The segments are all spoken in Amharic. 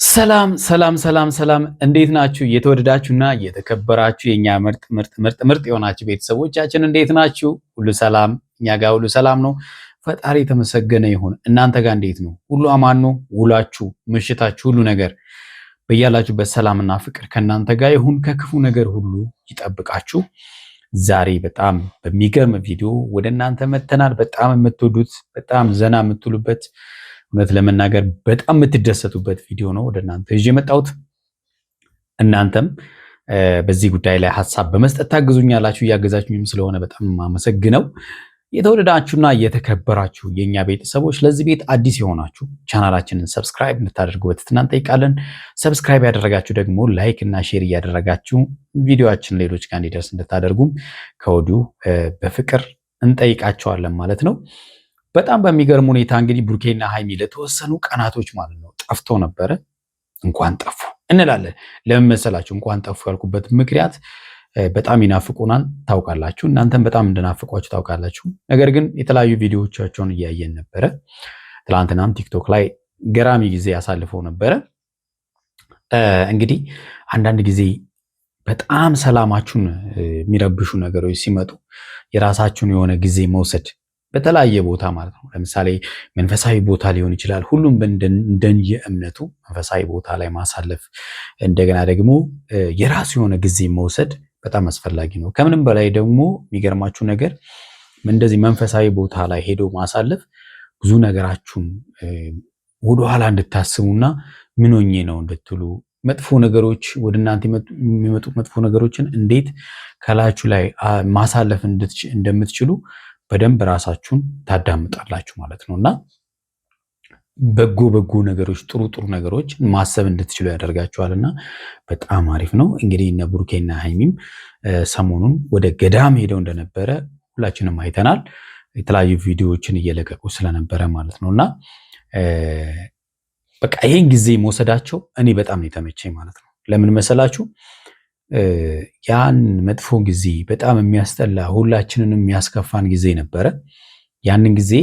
ሰላም ሰላም ሰላም ሰላም እንዴት ናችሁ? የተወደዳችሁና የተከበራችሁ የኛ ምርጥ የሆናችሁ ቤተሰቦቻችን እንዴት ናችሁ? ሁሉ ሰላም? እኛ ጋር ሁሉ ሰላም ነው። ፈጣሪ የተመሰገነ ይሁን። እናንተ ጋር እንዴት ነው? ሁሉ አማን ነው? ውላችሁ፣ ምሽታችሁ፣ ሁሉ ነገር በያላችሁበት ሰላምና ፍቅር ከእናንተ ጋር ይሁን። ከክፉ ነገር ሁሉ ይጠብቃችሁ። ዛሬ በጣም በሚገርም ቪዲዮ ወደ እናንተ መተናል። በጣም የምትወዱት በጣም ዘና የምትሉበት እውነት ለመናገር በጣም የምትደሰቱበት ቪዲዮ ነው ወደ እናንተ ይዤ የመጣሁት። እናንተም በዚህ ጉዳይ ላይ ሐሳብ በመስጠት ታግዙኛላችሁ። እያገዛችሁኝም ስለሆነ በጣም አመሰግነው። የተወደዳችሁና የተከበራችሁ የኛ ቤተሰቦች፣ ለዚህ ቤት አዲስ የሆናችሁ ቻናላችንን ሰብስክራይብ እንድታደርጉ በትህትና እንጠይቃለን። ሰብስክራይብ ያደረጋችሁ ደግሞ ላይክ እና ሼር እያደረጋችሁ ቪዲዮአችን ሌሎች ጋር እንዲደርስ እንድታደርጉም ከወዲሁ በፍቅር እንጠይቃቸዋለን ማለት ነው። በጣም በሚገርም ሁኔታ እንግዲህ ብሩኬና ሃይሚ ለተወሰኑ ቀናቶች ማለት ነው ጠፍተው ነበረ። እንኳን ጠፉ እንላለን። ለምን መሰላችሁ? እንኳን ጠፉ ያልኩበት ምክንያት በጣም ይናፍቁናል ታውቃላችሁ። እናንተም በጣም እንደናፍቋችሁ ታውቃላችሁ። ነገር ግን የተለያዩ ቪዲዮዎቻቸውን እያየን ነበረ። ትላንትናም ቲክቶክ ላይ ገራሚ ጊዜ ያሳልፈው ነበረ። እንግዲህ አንዳንድ ጊዜ በጣም ሰላማችሁን የሚረብሹ ነገሮች ሲመጡ የራሳችሁን የሆነ ጊዜ መውሰድ በተለያየ ቦታ ማለት ነው። ለምሳሌ መንፈሳዊ ቦታ ሊሆን ይችላል። ሁሉም እንደየ እምነቱ መንፈሳዊ ቦታ ላይ ማሳለፍ፣ እንደገና ደግሞ የራሱ የሆነ ጊዜ መውሰድ በጣም አስፈላጊ ነው። ከምንም በላይ ደግሞ የሚገርማችሁ ነገር እንደዚህ መንፈሳዊ ቦታ ላይ ሄዶ ማሳለፍ ብዙ ነገራችሁን ወደኋላ እንድታስቡና ምን ሆኜ ነው እንድትሉ፣ መጥፎ ነገሮች ወደ እናንተ የሚመጡ መጥፎ ነገሮችን እንዴት ከላያችሁ ላይ ማሳለፍ እንደምትችሉ በደንብ ራሳችሁን ታዳምጣላችሁ ማለት ነውና በጎ ነገሮች ጥሩ ነገሮች ማሰብ እንድትችሉ ያደርጋችኋልና በጣም አሪፍ ነው። እንግዲህ እነ ብሩኬና ሃይሚም ሰሞኑን ወደ ገዳም ሄደው እንደነበረ ሁላችንም አይተናል። የተለያዩ ቪዲዮዎችን እየለቀቁ ስለነበረ ማለት ነውና በቃ ይሄን ጊዜ መውሰዳቸው እኔ በጣም ነው የተመቸኝ ማለት ነው። ለምን መሰላችሁ? ያን መጥፎ ጊዜ በጣም የሚያስጠላ ሁላችንንም የሚያስከፋን ጊዜ ነበረ። ያንን ጊዜ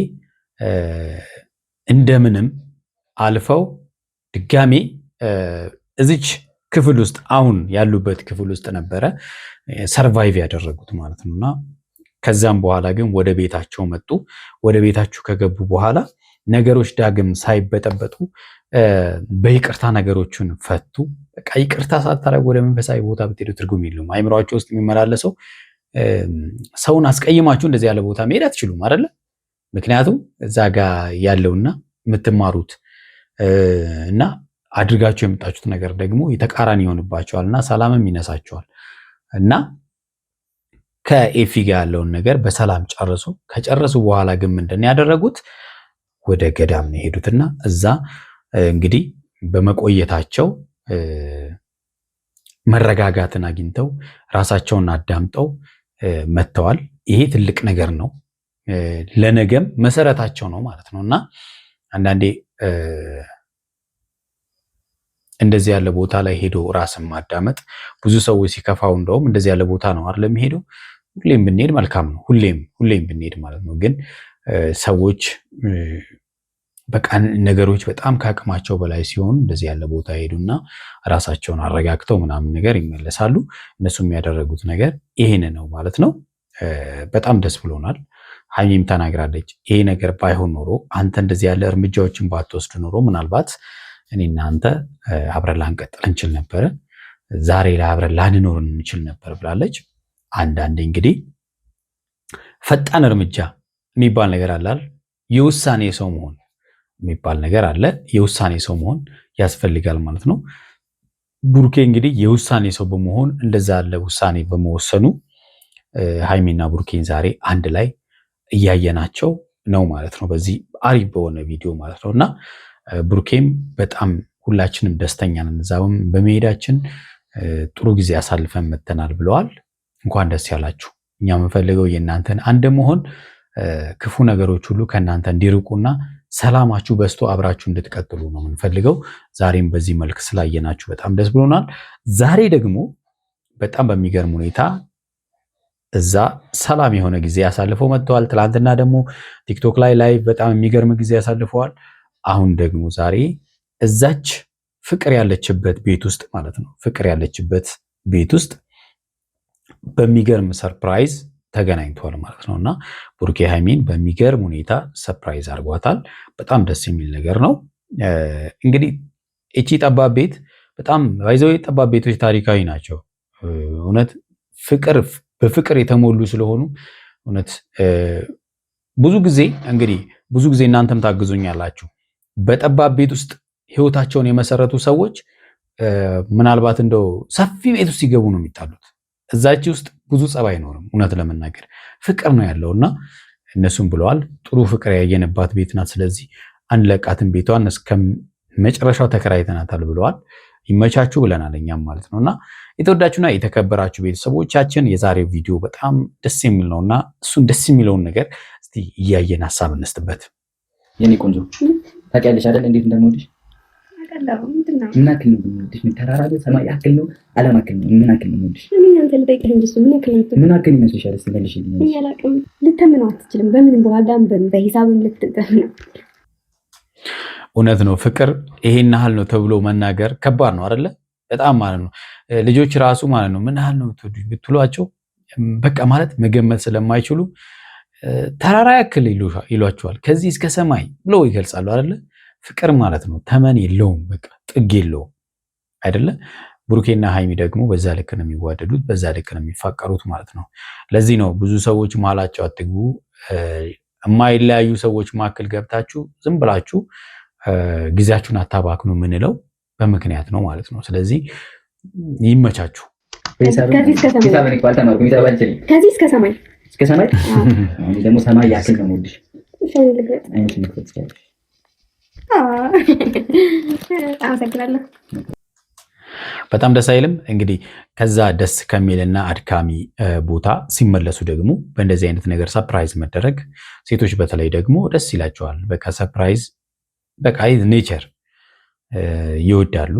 እንደምንም አልፈው ድጋሜ እዚች ክፍል ውስጥ አሁን ያሉበት ክፍል ውስጥ ነበረ ሰርቫይቭ ያደረጉት ማለት ነውና ከዛም በኋላ ግን ወደ ቤታቸው መጡ። ወደ ቤታቸው ከገቡ በኋላ ነገሮች ዳግም ሳይበጠበጡ በይቅርታ ነገሮችን ፈቱ። በቃ ይቅርታ ሳታረግ ወደ መንፈሳዊ ቦታ ብትሄዱ ትርጉም የለውም። አይምሯቸው ውስጥ የሚመላለሰው ሰውን አስቀይማችሁ እንደዚህ ያለ ቦታ መሄድ አትችሉም አይደለ? ምክንያቱም እዛ ጋር ያለውና የምትማሩት እና አድርጋችሁ የመጣችሁት ነገር ደግሞ የተቃራኒ ይሆንባቸዋልና ሰላምም ይነሳቸዋል እና ከኤፊ ጋር ያለውን ነገር በሰላም ጨርሱ። ከጨረሱ በኋላ ግን ምንድን ያደረጉት ወደ ገዳም ነው የሄዱትና እዛ እንግዲህ በመቆየታቸው መረጋጋትን አግኝተው ራሳቸውን አዳምጠው መጥተዋል። ይሄ ትልቅ ነገር ነው። ለነገም መሰረታቸው ነው ማለት ነውና አንዳንዴ እንደዚህ ያለ ቦታ ላይ ሄዶ ራስን ማዳመጥ ብዙ ሰዎች ሲከፋው እንደውም እንደዚህ ያለ ቦታ ነው አይደል የሚሄደው። ሁሌም ብንሄድ መልካም ነው። ሁሌም ብንሄድ ማለት ነው። ግን ሰዎች በቃ ነገሮች በጣም ከአቅማቸው በላይ ሲሆኑ እንደዚህ ያለ ቦታ ሄዱና ራሳቸውን አረጋግተው ምናምን ነገር ይመለሳሉ። እነሱ የሚያደረጉት ነገር ይሄን ነው ማለት ነው። በጣም ደስ ብሎናል። ሃይሚም ተናግራለች። ይሄ ነገር ባይሆን ኖሮ አንተ እንደዚህ ያለ እርምጃዎችን ባትወስድ ኖሮ ምናልባት እኔና አንተ አብረን ላንቀጥል እንችል ነበረ፣ ዛሬ ላይ አብረን ላንኖር እንችል ነበር ብላለች። አንዳንዴ እንግዲህ ፈጣን እርምጃ የሚባል ነገር አለ። የውሳኔ ሰው መሆን የሚባል ነገር አለ። የውሳኔ ሰው መሆን ያስፈልጋል ማለት ነው። ብሩኬ እንግዲህ የውሳኔ ሰው በመሆን እንደዛ ያለ ውሳኔ በመወሰኑ ሃይሚና ብሩኬን ዛሬ አንድ ላይ እያየናቸው ነው ማለት ነው። በዚህ አሪፍ በሆነ ቪዲዮ ማለት ነውና ብሩኬም በጣም ሁላችንም ደስተኛ ነን። እዛም በመሄዳችን ጥሩ ጊዜ አሳልፈን መተናል ብለዋል። እንኳን ደስ ያላችሁ። እኛ የምንፈልገው የእናንተን አንድ መሆን፣ ክፉ ነገሮች ሁሉ ከእናንተ እንዲርቁና ሰላማችሁ በስቶ አብራችሁ እንድትቀጥሉ ነው የምንፈልገው። ዛሬም በዚህ መልክ ስላየናችሁ በጣም ደስ ብሎናል። ዛሬ ደግሞ በጣም በሚገርም ሁኔታ እዛ ሰላም የሆነ ጊዜ ያሳልፈው መጥተዋል። ትላንትና ደግሞ ቲክቶክ ላይ በጣም የሚገርም ጊዜ ያሳልፈዋል። አሁን ደግሞ ዛሬ እዛች ፍቅር ያለችበት ቤት ውስጥ ማለት ነው። ፍቅር ያለችበት ቤት ውስጥ በሚገርም ሰርፕራይዝ ተገናኝቷል ማለት ነው። እና ብሩኬ ሃይሚን በሚገርም ሁኔታ ሰርፕራይዝ አድርጓታል። በጣም ደስ የሚል ነገር ነው። እንግዲህ እቺ ጠባብ ቤት በጣም ባይዘው ጠባብ ቤቶች ታሪካዊ ናቸው። እውነት በፍቅር የተሞሉ ስለሆኑ እውነት ብዙ ጊዜ እናንተም ታግዙኛላችሁ። በጠባብ ቤት ውስጥ ህይወታቸውን የመሰረቱ ሰዎች ምናልባት እንደው ሰፊ ቤት ውስጥ ሲገቡ ነው የሚጣሉት። እዛች ውስጥ ብዙ ጸብ አይኖርም። እውነት ለመናገር ፍቅር ነው ያለውና እነሱም ብለዋል ጥሩ ፍቅር ያየንባት ቤት ናት። ስለዚህ አንለቃትን፣ ቤቷን እስከ መጨረሻው ተከራይተናታል ብለዋል። ይመቻችሁ ብለናል እኛም ማለት ነውና የተወዳችሁና የተከበራችሁ ቤተሰቦቻችን የዛሬው ቪዲዮ በጣም ደስ የሚል ነውና እሱን ደስ የሚለውን ነገር እስቲ እያየን ሀሳብ እንስጥበት። የኔ ቆንጆ ታውቂያለሽ አይደል እንዴት እንደምወድሽ? ምን ያክል ነው የምወድሽ? ተራራ ሰማይ ያክል ነው ዓለም ያክል ነው? ምን ያክል ነው የምወድሽ? ምን ያክል ይመስልሻል? እስቲ መልሽልኝ። ልተምነው አትችልም። በምንም በዋጋም በሂሳብም ልትጠምነው። እውነት ነው። ፍቅር ይሄን ያህል ነው ተብሎ መናገር ከባድ ነው አይደለ? በጣም ማለት ነው። ልጆች ራሱ ማለት ነው ምን ያህል ነው ብትሏቸው በቃ ማለት መገመት ስለማይችሉ ተራራ ያክል ይሏቸዋል። ከዚህ እስከ ሰማይ ብለው ይገልጻሉ አይደለ? ፍቅር ማለት ነው ተመን የለውም፣ በቃ ጥግ የለውም አይደለ? ብሩኬና ሃይሚ ደግሞ በዛ ልክ ነው የሚዋደዱት፣ በዛ ልክ ነው የሚፋቀሩት ማለት ነው። ለዚህ ነው ብዙ ሰዎች መሀላቸው አትግቡ፣ የማይለያዩ ሰዎች መካከል ገብታችሁ ዝም ብላችሁ ጊዜያችሁን አታባክኑ የምንለው በምክንያት ነው ማለት ነው። ስለዚህ ይመቻችሁ። ከዚህ እስከ ሰማይ እስከ ሰማይ ደግሞ ሰማይ ያክል ነው የምወድሽ። አመሰግናለሁ። በጣም ደስ አይልም? እንግዲህ ከዛ ደስ ከሚልና አድካሚ ቦታ ሲመለሱ ደግሞ በእንደዚህ አይነት ነገር ሰርፕራይዝ መደረግ ሴቶች በተለይ ደግሞ ደስ ይላቸዋል። በቃ ሰርፕራይዝ በቃ ኔቸር ይወዳሉ።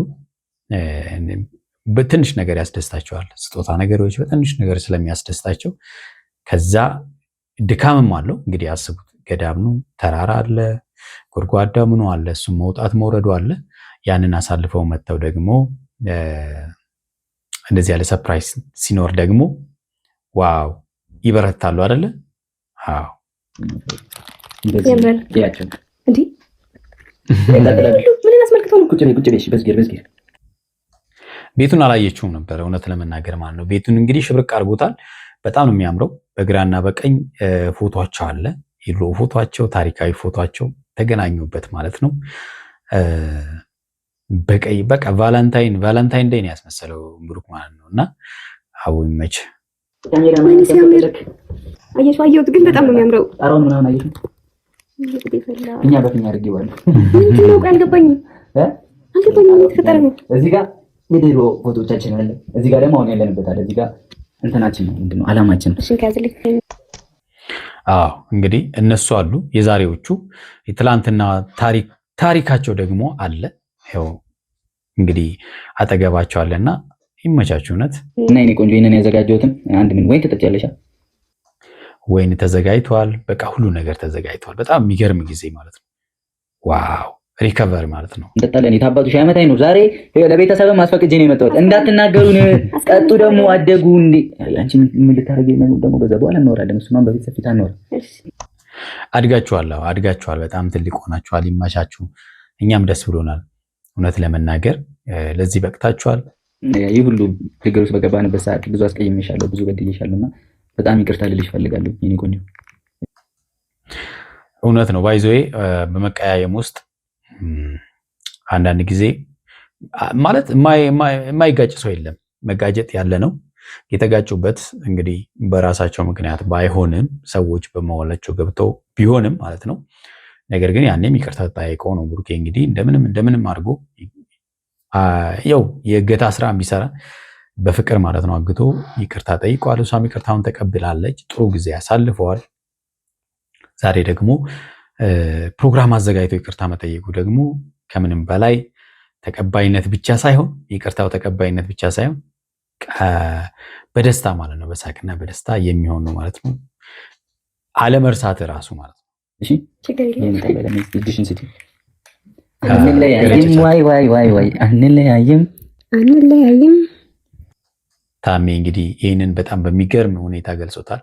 በትንሽ ነገር ያስደስታቸዋል። ስጦታ ነገሮች በትንሽ ነገር ስለሚያስደስታቸው ከዛ ድካምም አለው እንግዲህ አስቡት። ገዳም ነው፣ ተራራ አለ፣ ጎድጓዳ ምኑ አለ፣ እሱም መውጣት መውረዱ አለ። ያንን አሳልፈው መጥተው ደግሞ እንደዚህ ያለ ሰርፕራይዝ ሲኖር ደግሞ ዋው ይበረታሉ አይደለ? አዎ ቤቱን አላየችውም ነበር እውነት ለመናገር ማለት ነው። ቤቱን እንግዲህ ሽብርቅ አድርጎታል። በጣም ነው የሚያምረው። በግራና በቀኝ ፎቶቸው አለ። የድሮ ፎቶቸው፣ ታሪካዊ ፎቶቸው ተገናኙበት ማለት ነው። በቀይ በቃ ቫለንታይን ዴይ ነው ያስመሰለው ብሩክ ማለት ነው። እና አቡ ይመች። አየሁት ግን በጣም ነው የሚያምረው። ጣራውን ምናምን አየሁት። እኛ በፊኛ አድርጌዋለሁ። አልገባኝም። የተፈጠረ ነው። እዚህ ጋር የድሮ ፎቶቻችን አለ። እዚህ ጋር ደግሞ አሁን ያለንበት አለ። እዚህ ጋር እንትናችን ነው ምንድነው አላማችን። አዎ እንግዲህ እነሱ አሉ የዛሬዎቹ። የትላንትና ታሪካቸው ደግሞ አለ። ይኸው እንግዲህ አጠገባቸው አለና ይመቻችሁ። እውነት እና የኔ ቆንጆ ይሄንን ያዘጋጀሁትም አንድ ምን ወይን ትጠጪያለሽ? ወይን ተዘጋጅቷል። በቃ ሁሉ ነገር ተዘጋጅቷል። በጣም የሚገርም ጊዜ ማለት ነው። ዋው ሪከቨር ማለት ነው። እንጠጣለን። የታባቱ ሺህ ዓመት አይኖር። ዛሬ ለቤተሰብም ማስፈቅጄ ነው የመጣሁት። እንዳትናገሩን ጠጡ ደግሞ አደጉ እንዴ። አንቺ ምን ልታረጊ ነው ደግሞ? በዛ በኋላ እናወራለን። እሱማን በቤተሰብ ፊት አናወራ። አድጋችኋል። በጣም ትልቅ ሆናችኋል። ይማሻችሁ። እኛም ደስ ብሎናል። እውነት ለመናገር ለዚህ በቅታችኋል። ይህ ሁሉ ችግር ውስጥ በገባንበት ሰዓት ብዙ አስቀይሜሻለሁ፣ ብዙ በድዬሻለሁና በጣም ይቅርታ ልልሽ እፈልጋለሁ የኔ ቆንጆ። እውነት ነው። ባይዞዬ በመቀያየም ውስጥ አንዳንድ ጊዜ ማለት የማይጋጭ ሰው የለም። መጋጨት ያለ ነው። የተጋጩበት እንግዲህ በራሳቸው ምክንያት ባይሆንም ሰዎች በመዋላቸው ገብተው ቢሆንም ማለት ነው። ነገር ግን ያኔም ይቅርታ ተጠያይቀው ነው ብሩኬ እንግዲህ እንደምንም አድርጎ ያው የእገታ ስራ ቢሰራ በፍቅር ማለት ነው አግቶ ይቅርታ ጠይቀዋል። እሷም ይቅርታውን ተቀብላለች። ጥሩ ጊዜ ያሳልፈዋል። ዛሬ ደግሞ ፕሮግራም አዘጋጅቶ ይቅርታ መጠየቁ ደግሞ ከምንም በላይ ተቀባይነት ብቻ ሳይሆን ይቅርታው ተቀባይነት ብቻ ሳይሆን በደስታ ማለት ነው በሳቅና በደስታ የሚሆን ነው ማለት ነው። አለመርሳት ራሱ ማለት ነው። እሺ አንለያይም። ታሜ እንግዲህ ይህንን በጣም በሚገርም ሁኔታ ገልጾታል።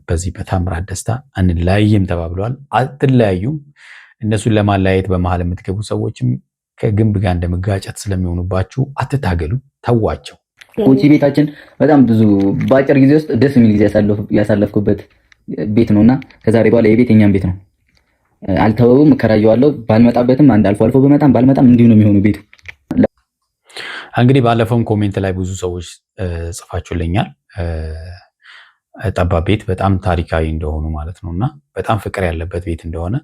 በዚህ በታምራት ደስታ አንለያይም ተባብለዋል። አትለያዩም። እነሱን ለማለያየት በመሀል የምትገቡ ሰዎችም ከግንብ ጋር እንደመጋጨት ስለሚሆኑባችሁ አትታገሉ፣ ተዋቸው። ውጪ ቤታችን በጣም ብዙ በአጭር ጊዜ ውስጥ ደስ የሚል ጊዜ ያሳለፍኩበት ቤት ነውና ከዛሬ በኋላ የቤት የኛም ቤት ነው። አልተወውም፣ እከራየዋለሁ። ባልመጣበትም አልፎ አልፎ በመጣም ባልመጣም እንዲሁ ነው የሚሆኑ ቤቱ። እንግዲህ ባለፈውም ኮሜንት ላይ ብዙ ሰዎች ጽፋችሁልኛል ጠባብ ቤት በጣም ታሪካዊ እንደሆኑ ማለት ነው እና በጣም ፍቅር ያለበት ቤት እንደሆነ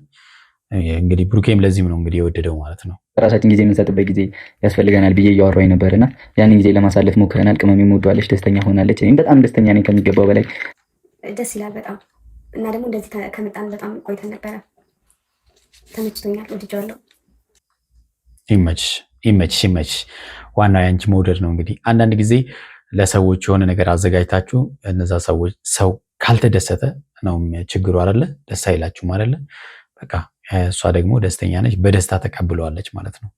እንግዲህ ብሩኬም ለዚህም ነው እንግዲህ የወደደው ማለት ነው። ራሳችን ጊዜ የምንሰጥበት ጊዜ ያስፈልገናል ብዬ እያወራሁኝ ነበርና ያንን ጊዜ ለማሳለፍ ሞክረናል። ቅመም የምወደዋለች ደስተኛ ሆናለች። እኔም በጣም ደስተኛ ነኝ ከሚገባው በላይ። ደስ ይላል በጣም እና ደግሞ እንደዚህ ከመጣን በጣም ቆይተን ነበረ። ተመችቶኛል፣ ወድጄዋለሁ። ይመችሽ። ዋናው ያንቺ መውደድ ነው። እንግዲህ አንዳንድ ጊዜ ለሰዎች የሆነ ነገር አዘጋጅታችሁ እነዛ ሰዎች ሰው ካልተደሰተ ነው ችግሩ አይደለ? ደስ አይላችሁም አይደለ? በቃ እሷ ደግሞ ደስተኛ ነች፣ በደስታ ተቀብለዋለች ማለት ነው።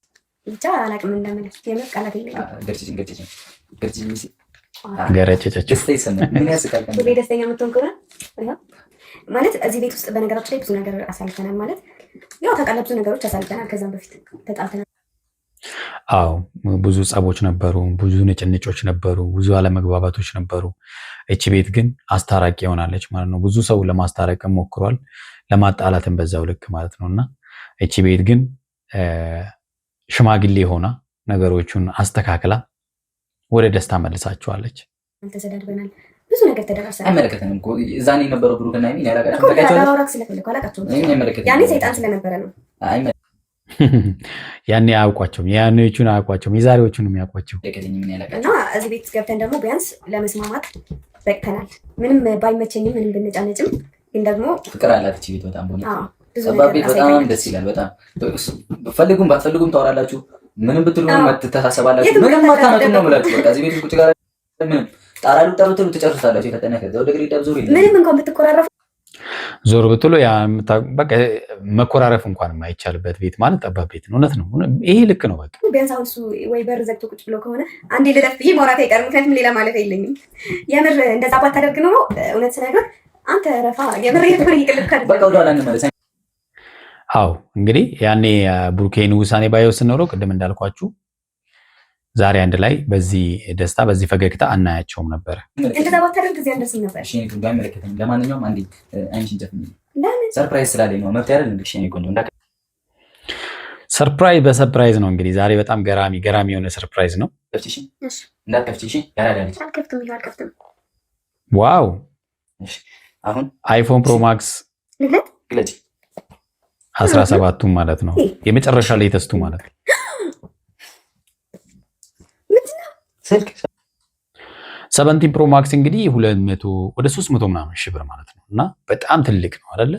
ብቻ አላቅም እንደምልህ የምር ቃላት ገረጨጨች። ደስተኛ የምትሆን ከሆነ ማለት እዚህ ቤት ውስጥ በነገራችን ላይ ብዙ ነገር አሳልፈናል። ማለት ያው ታውቃለህ፣ ብዙ ነገሮች አሳልፈናል። ከዛም በፊት ተጣልተናል። አዎ ብዙ ጸቦች ነበሩ፣ ብዙ ንጭንጮች ነበሩ፣ ብዙ አለመግባባቶች ነበሩ። እቺ ቤት ግን አስታራቂ ሆናለች ማለት ነው። ብዙ ሰው ለማስታረቅም ሞክሯል፣ ለማጣላትም በዛው ልክ ማለት ነው። እና እቺ ቤት ግን ሽማግሌ ሆና ነገሮቹን አስተካክላ ወደ ደስታ መልሳቸዋለች። ተሰዳድበናል፣ ብዙ ነገር ተደረሰ። አይመለከተንም እኮ እዛኔ የነበረው ብሩክና ምን ያኔ ሰይጣን ስለነበረ ነው። ያኔ አያውቋቸውም፣ ያኔዎቹን አያውቋቸውም፣ የዛሬዎቹን ነው የሚያውቋቸው። እና እዚህ ቤት ገብተን ደግሞ ቢያንስ ለመስማማት በቅተናል። ምንም ባይመቸኝም ምንም ብንጫነጭም ግን ደግሞ ፍቅር አላት እቺ ቤት በጣም ጠባብ ቤት በጣም ደስ ይላል። በጣም ፈልጉም ባትፈልጉም ታወራላችሁ፣ ምንም ብትሉ ትተሳሰባላችሁ። ምንም አታመጡም ነው የምላችሁ። በቃ እዚህ ቤት ቁጭ ጋር ምንም ጣራ ልጠሩት ትጨርሳላችሁ። የፈጠነ ከዛ ወደ ግሬዳ ዞር ይላል። ምንም እንኳን ብትቆራረፉ ዞር ብትሉ ያ በቃ መኮራረፍ እንኳን የማይቻልበት ቤት ማለት ጠባብ ቤት ነው። እውነት ነው፣ ይሄ ልክ ነው። በቃ ቢያንስ አሁን እሱ ወይ በር ዘግቶ ቁጭ ብሎ ከሆነ አንዴ ልለፍ ብዬ ማውራት አይቀርም። ምክንያቱም ሌላ ማለት የለኝም። የምር እንደዛ ባታደርግ ኖሮ እውነት ስነግር አንተ ረፋ የምር የምር ይቅልካል። በቃ ወደ ኋላ እንመለስ። አዎ እንግዲህ ያኔ ብሩኬን ውሳኔ ባይወስን ኖሮ ቅድም እንዳልኳችሁ ዛሬ አንድ ላይ በዚህ ደስታ በዚህ ፈገግታ አናያቸውም ነበር። እንደዛ ባታደርግ እዚህ አንደርስም ነበር። እሺ እኔ ባይመለከተኝ። ለማንኛውም አንዴ አንቺን ጨፍኝ ሰርፕራይዝ ስላለኝ ነው። መብት አይደል? እሺ እኔ ቆንጆ ሰርፕራይዝ በሰርፕራይዝ ነው እንግዲህ ዛሬ በጣም ገራሚ የሆነ ሰርፕራይዝ ነው። እሺ እንዳትከፍቺ። እሺ ያራዳልኝ አልከፍትም። ዋው! እሺ አሁን አይፎን ፕሮ ማክስ ግለጪ 17ቱ ማለት ነው። የመጨረሻ ላይ ተስቱ ማለት ነው። ስልክ 17 ፕሮ ማክስ እንግዲህ 200 ወደ 300 ምናምን ሺህ ብር ማለት ነው። እና በጣም ትልቅ ነው አይደለ?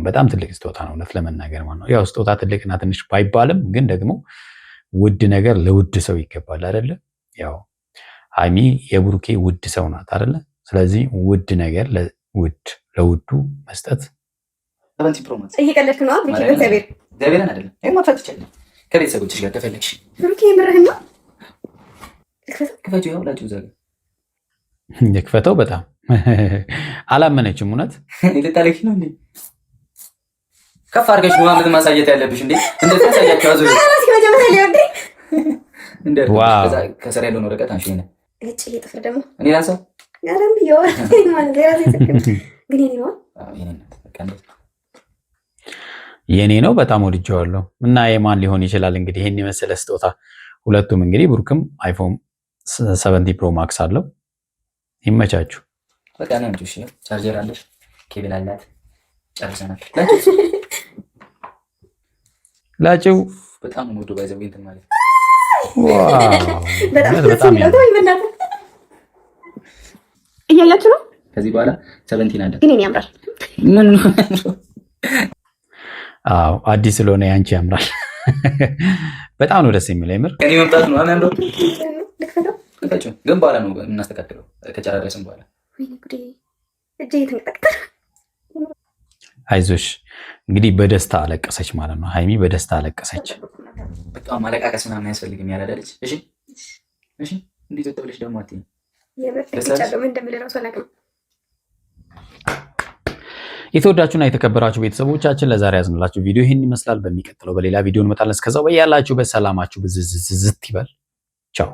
በጣም ትልቅ ስጦታ ነው እውነት ለመናገር ማለት ነው። ያው ስጦታ ትልቅና ትንሽ ባይባልም ግን ደግሞ ውድ ነገር ለውድ ሰው ይገባል አይደለ? ያው ሀይሚ የብሩኬ ውድ ሰው ናት አይደለ? ስለዚህ ውድ ነገር ለውዱ መስጠት 17 ፕሮ ማክስ እየቀለድክ ነው ብሩኬ? እግዚአብሔርን አይደለም የማፋት ይችላል። ከቤተሰቦችሽ ጋር ከፈለግሽ ብሩኬ ምርህን ነው ክፈቱ። ያው ላችሁ ዘጋ የክፈተው በጣም አላመነችም። እውነት ልታለሽ ነው እንዴ? ከፍ አድርገሽ ሙሐመድ ማሳየት ያለብሽ እንዴ? እንደዛ ሳያቸው አዙ ዋው! ከስራ ያለውን ወረቀት አንሺ ነው እጭ እየጥፍር ደግሞ እኔ ላንሳው ያለም ይወር ማለት የራሴ ሰከም ግን የኔ ነው የኔ ነው። በጣም ወድጄዋለሁ። እና የማን ሊሆን ይችላል እንግዲህ ይሄን የመሰለ ስጦታ። ሁለቱም እንግዲህ ብሩክም አይፎን 17 ፕሮ ማክስ አለው። ይመቻችሁ። በቃ ነው እንጂ እሺ፣ ቻርጀር አለሽ፣ ኬብል አላት። ጨርሰናል። ላጭው በጣም ነው ወዶ ባይዘው እንትን ማለት ዋው! በጣም እያያችሁ ነው። ከዚህ በኋላ 17 አለ ግን እኔ ያምራል። ምን አዎ አዲስ ስለሆነ ያንቺ ያምራል። በጣም ነው ደስ የሚለው። የምር እኔ መምጣት ነው አናንዶ ልክፈቱ ግን በኋላ ነው የምናስተካክለው ከጨራረስን በኋላ። አይዞሽ። እንግዲህ በደስታ አለቀሰች ማለት ነው። ሀይሚ በደስታ አለቀሰች። በቃ ማለቃቀስ ምናምን አያስፈልግም ያላደለች። እሺ እሺ። እንዴት ወጥተብለሽ ደግሞ አትይኝ። የተወዳችሁና የተከበራችሁ ቤተሰቦቻችን ለዛሬ ያዝንላችሁ ቪዲዮ ይህን ይመስላል። በሚቀጥለው በሌላ ቪዲዮ እንመጣለን። እስከዛው በያላችሁ በሰላማችሁ ብዝዝዝት ይበል። ቻው